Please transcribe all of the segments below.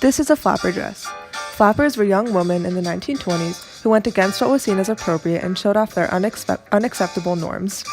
This is a flapper dress. Flappers were young women in the 1920s who went against what was seen as appropriate and showed off their unacceptable norms.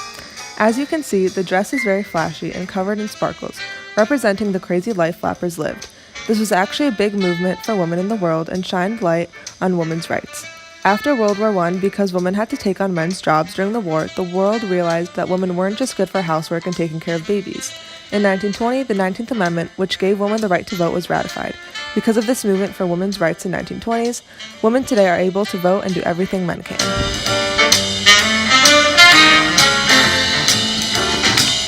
As you can see, the dress is very flashy and covered in sparkles, representing the crazy life flappers lived. This was actually a big movement for women in the world and shined light on women's rights. After World War I, because women had to take on men's jobs during the war, the world realized that women weren't just good for housework and taking care of babies. In 1920, the 19th Amendment, which gave women the right to vote, was ratified. Because of this movement for women's rights in the 1920s, women today are able to vote and do everything men can.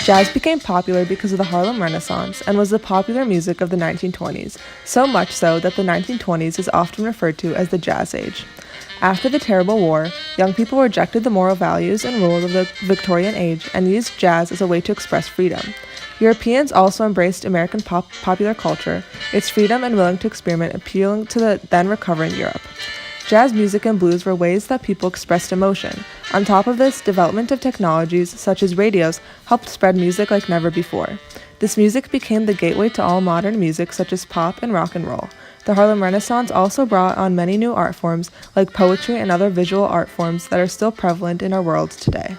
Jazz became popular because of the Harlem Renaissance and was the popular music of the 1920s, so much so that the 1920s is often referred to as the Jazz Age. After the terrible war, young people rejected the moral values and rules of the Victorian age and used jazz as a way to express freedom. Europeans also embraced American popular culture, its freedom and willing to experiment, appealing to the then recovering Europe. Jazz music and blues were ways that people expressed emotion. On top of this, development of technologies such as radios helped spread music like never before. This music became the gateway to all modern music such as pop and rock and roll. The Harlem Renaissance also brought on many new art forms like poetry and other visual art forms that are still prevalent in our world today.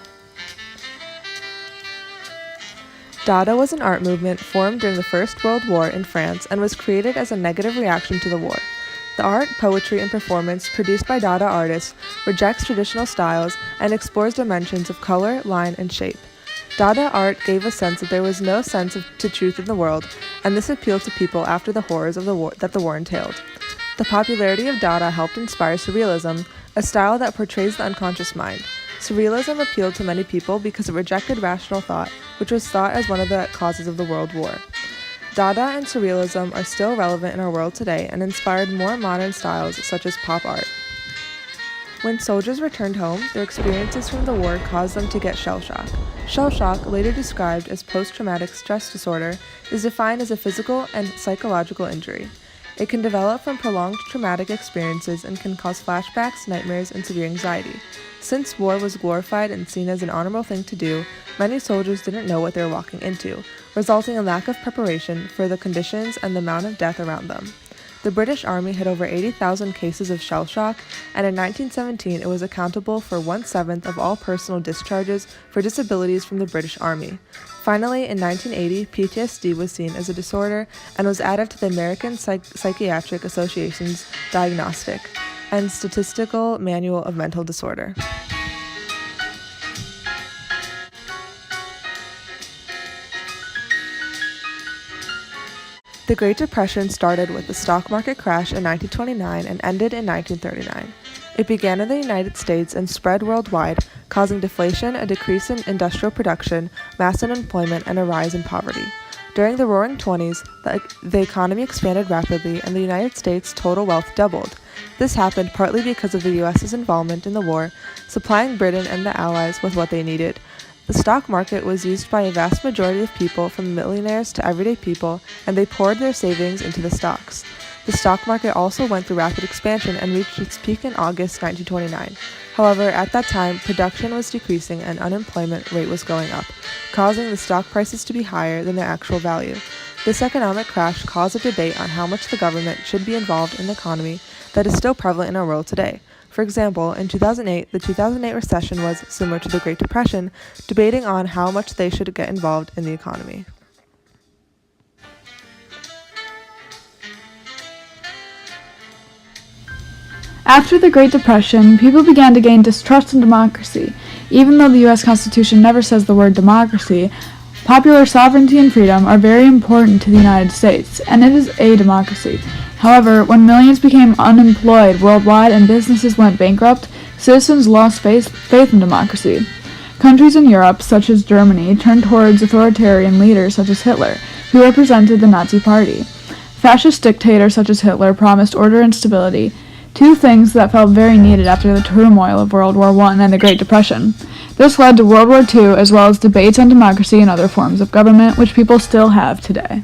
Dada was an art movement formed during the First World War in France and was created as a negative reaction to the war. The art, poetry, and performance produced by Dada artists rejects traditional styles and explores dimensions of color, line, and shape. Dada art gave a sense that there was no sense to truth in the world, and this appealed to people after the horrors of the war that the war entailed. The popularity of Dada helped inspire Surrealism, a style that portrays the unconscious mind. Surrealism appealed to many people because it rejected rational thought, which was thought as one of the causes of the World War. Dada and Surrealism are still relevant in our world today and inspired more modern styles such as pop art. When soldiers returned home, their experiences from the war caused them to get shell shock. Shell shock, later described as post-traumatic stress disorder, is defined as a physical and psychological injury. It can develop from prolonged traumatic experiences and can cause flashbacks, nightmares, and severe anxiety. Since war was glorified and seen as an honorable thing to do, many soldiers didn't know what they were walking into, resulting in lack of preparation for the conditions and the amount of death around them. The British Army had over 80,000 cases of shell shock, and in 1917 it was accountable for 1/7 of all personal discharges for disabilities from the British Army. Finally, in 1980, PTSD was seen as a disorder and was added to the American Psychiatric Association's Diagnostic and Statistical Manual of Mental Disorder. The Great Depression started with the stock market crash in 1929 and ended in 1939. It began in the United States and spread worldwide, causing deflation, a decrease in industrial production, mass unemployment, and a rise in poverty. During the Roaring '20s, the economy expanded rapidly and the United States' total wealth doubled. This happened partly because of the U.S.'s involvement in the war, supplying Britain and the Allies with what they needed. The stock market was used by a vast majority of people, from millionaires to everyday people, and they poured their savings into the stocks. The stock market also went through rapid expansion and reached its peak in August 1929. However, at that time, production was decreasing and unemployment rate was going up, causing the stock prices to be higher than their actual value. This economic crash caused a debate on how much the government should be involved in the economy that is still prevalent in our world today. For example, in 2008, the 2008 recession was similar to the Great Depression, debating on how much they should get involved in the economy. After the Great Depression, people began to gain distrust in democracy. Even though the U.S. Constitution never says the word democracy, popular sovereignty and freedom are very important to the United States, and it is a democracy. However, when millions became unemployed worldwide and businesses went bankrupt, citizens lost faith in democracy. Countries in Europe, such as Germany, turned towards authoritarian leaders such as Hitler, who represented the Nazi Party. Fascist dictators such as Hitler promised order and stability, two things that felt very needed after the turmoil of World War I and the Great Depression. This led to World War II, as well as debates on democracy and other forms of government, which people still have today.